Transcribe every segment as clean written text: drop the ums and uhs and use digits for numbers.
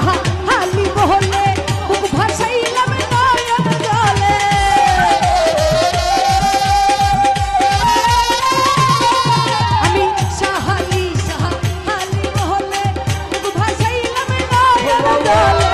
সাহা হালি বহলে বুক ভাসাইলাম নয়ন জলে আমি সাহালি সাহা হালি বহলে বুক ভাসাইলাম নয়ন জলে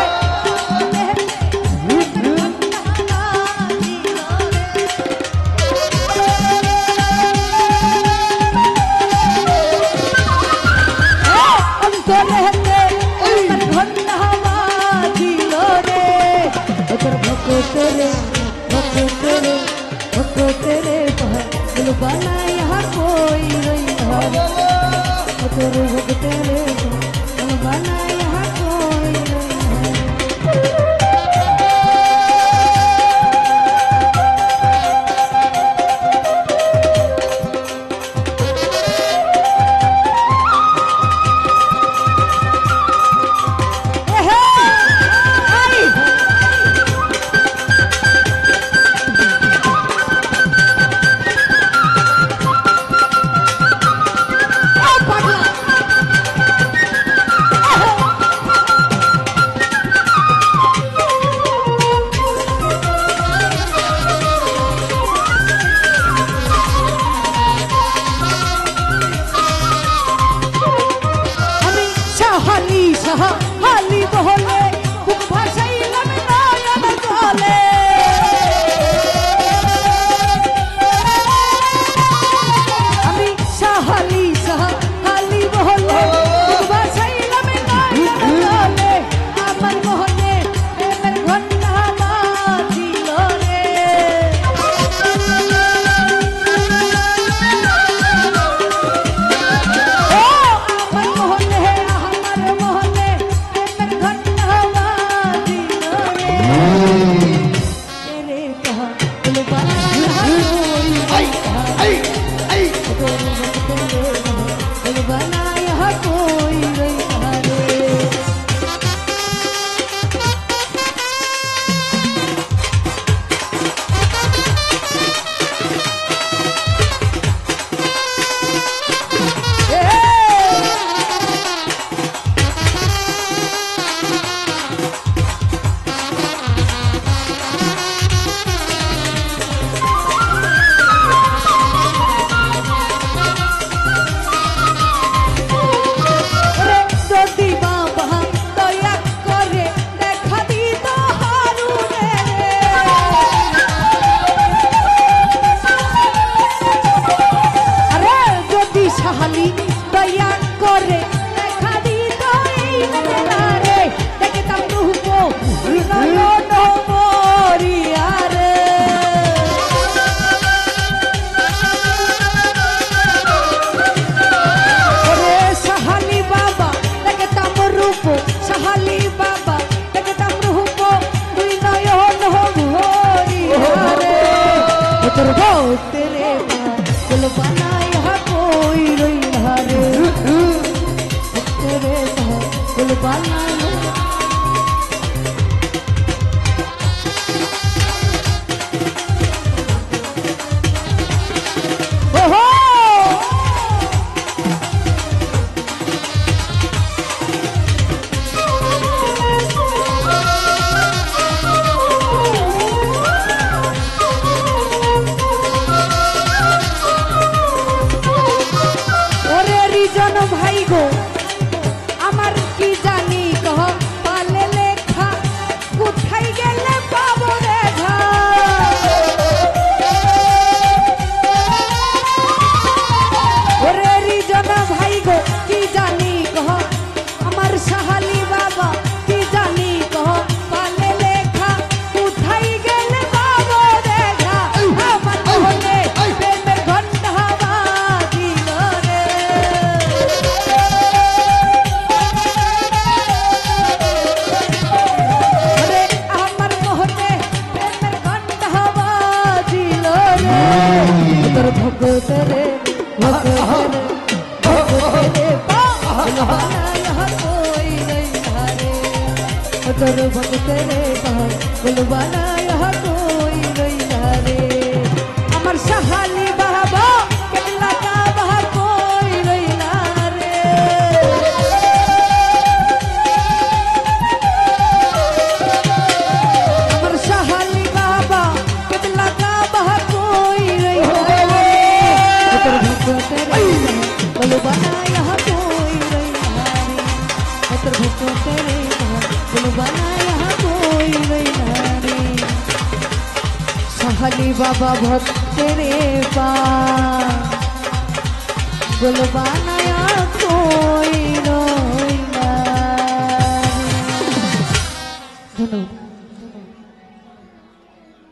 बना यहाँ कोई नहीं है तेरे भगते रे बना यहाँ कोई नहीं हाली बहले बुक भासाइलाम नयन जले আমি সাহালি সাহালি বহলে বুক ভাসাইলাম নয়ন জলে আমার মনে প্রেমের ঘন্টা বাজিল রে ও আমার মনে तेरे दिल बना यहाँ कोई नहीं रे तेरे दिल बना भाई गो আমার কি জানি কহ পালে লেখা কোথায় গেলে পাবো রেখা ওরে রিজন ভাই গো কি জানি কহ আমার সাহালি বাবা কি জানি কহ পালে লেখা কোথায় গেলে পাবো রেখা আমার মনে প্রেমের ঘন্টা বাজিল রে भगत रे कोई नहीं हारे भगत रे बुलवाना यहाँ कोई नहीं हारे अमर सहाली बाबा केला का बहा कोई नहीं हारे सहली बाबा भक्त रे पा गुल बनाया कोई रो